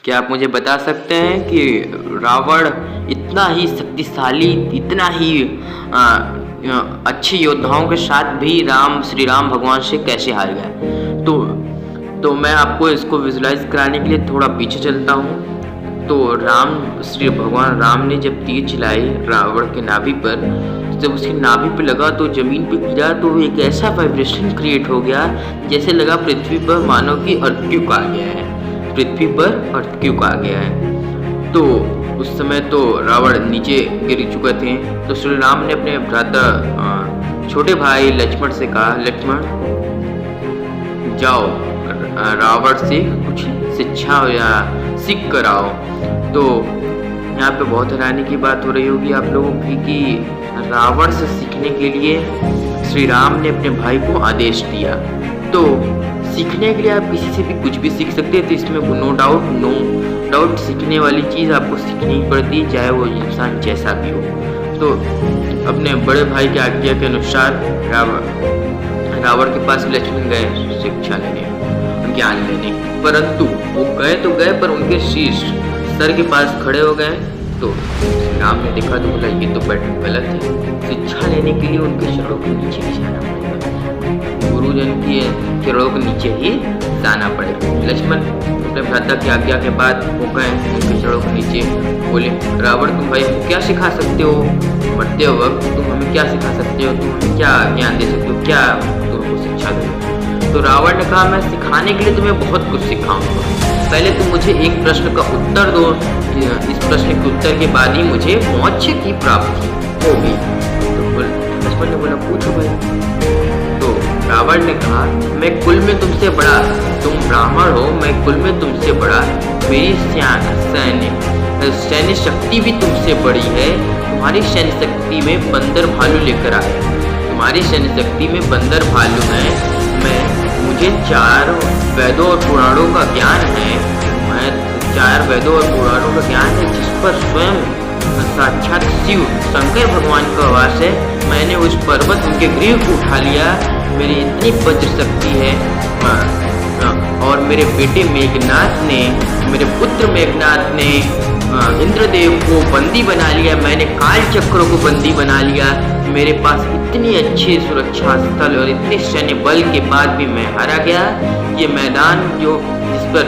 क्या आप मुझे बता सकते हैं कि रावण इतना ही शक्तिशाली, इतना ही अच्छे योद्धाओं के साथ भी श्री राम भगवान से कैसे हार गया? तो मैं आपको इसको विजुलाइज कराने के लिए थोड़ा पीछे चलता हूँ। तो श्री भगवान राम ने जब तीर चलाई रावण के नाभि पर, जब उसकी नाभि पे लगा तो जमीन पे गिरा तो एक ऐसा वाइब्रेशन क्रिएट हो गया जैसे लगा पृथ्वी पर मानो कि अर्थक्वेक आ गया है, पृथ्वी पर अर्थक्वेक आ गया है। तो उस समय तो रावण नीचे गिर चुके थे। तो श्री राम ने अपने भ्राता छोटे भाई लक्ष्मण से कहा, लक्ष्मण जाओ रावण से कुछ शिक्षा या सीख कर आओ। तो यहाँ पे बहुत हैरानी की बात हो रही होगी आप लोगों की कि रावण से सीखने के लिए श्री राम ने अपने भाई को आदेश दिया। तो सीखने के लिए आप किसी से भी कुछ भी सीख सकते हैं, तो इसमें नो डाउट सीखने वाली चीज़ आपको सीखनी ही पड़ती है, चाहे वो इंसान जैसा भी हो। तो अपने बड़े भाई की आज्ञा के अनुसार रावण के पास लक्ष्मण गए शिक्षा लेने, ज्ञान लेने, परंतु वो गए तो गए पर उनके शीश सर के पास खड़े हो गए। तो राम ने देखा तो बोला ये तो बैठक गलत है, शिक्षा लेने के लिए उनके चरणों के नीचे ही जाना पड़ेगा, गुरुजन के चरणों के नीचे ही जाना पड़ेगा। लक्ष्मण अपने भ्राता की आज्ञा के बाद वो गए उनके चरणों के नीचे, बोले रावण तुम भाई क्या सिखा सकते हो, मरते वक्त तुम हमें क्या सिखा सकते हो, तुम हमें क्या ज्ञान दे सकते हो, क्या तुमको शिक्षा दो? तो रावण ने कहा मैं सिखाने के लिए तुम्हें बहुत कुछ सिखाऊंगा, पहले तुम मुझे एक प्रश्न का उत्तर दो, इस प्रश्न के उत्तर के बाद ही मुझे मोक्ष की प्राप्ति होगी। तो लक्ष्मण ने बोला पूछो भाई। तो रावण ने कहा मैं कुल में तुमसे बड़ा, तुम ब्राह्मण हो, मैं कुल में तुमसे बड़ा, मेरी सैन्य शक्ति भी तुमसे बड़ी है, तुम्हारी सैन्य शक्ति में बंदर भालू लेकर आए, तुम्हारी सैन्य शक्ति में बंदर भालू है, मुझे 4 वेदों और पुराणों का ज्ञान है, मैं 4 वेदों और पुराणों का ज्ञान है जिस पर स्वयं साक्षात शिव शंकर भगवान का वास है, मैंने उस पर्वत उनके गृह को उठा लिया, मेरी इतनी वज्र शक्ति है। और मेरे बेटे मेघनाथ ने, मेरे पुत्र मेघनाथ ने इंद्रदेव को बंदी बना लिया, मैंने काल चक्र को बंदी बना लिया, मेरे पास इतनी अच्छी सुरक्षा स्थल और इतने सैन्य बल के बाद भी मैं हारा गया। ये मैदान जो जिस पर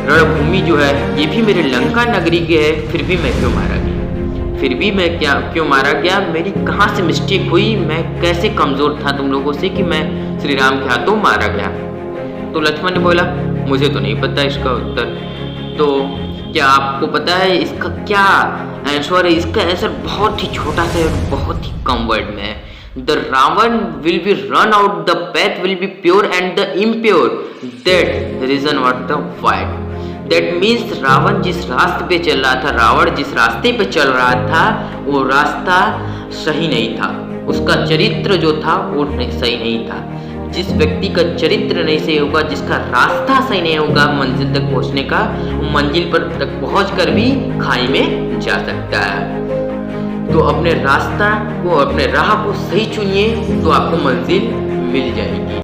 रणभूमि जो है ये भी मेरे लंका नगरी के है, फिर भी मैं क्यों मारा गया, फिर भी मैं क्यों मारा गया, मेरी कहाँ से मिस्टेक हुई, मैं कैसे कमज़ोर था तुम लोगों से कि मैं श्री राम के हाथों मारा गया? तो लक्ष्मण ने बोला मुझे तो नहीं पता इसका उत्तर। तो क्या आपको पता है इसका क्या आंसर है? इसका आंसर बहुत ही छोटा सा है, बहुत ही कम वर्ड में है। The Ravan will be run out, the path will be pure and the impure, that reason what the fight. That means Ravan जिस रास्ते पे चल रहा था, रावण जिस रास्ते पे चल रहा था वो रास्ता सही नहीं था, उसका चरित्र जो था वो सही नहीं था। जिस व्यक्ति का चरित्र नहीं सही होगा, जिसका रास्ता सही नहीं होगा मंजिल तक पहुंचने का, वो मंजिल पर तक पहुंचकर भी खाई में जा सकता है। तो अपने रास्ता को, अपने राह को सही चुनिए तो आपको मंजिल मिल जाएगी।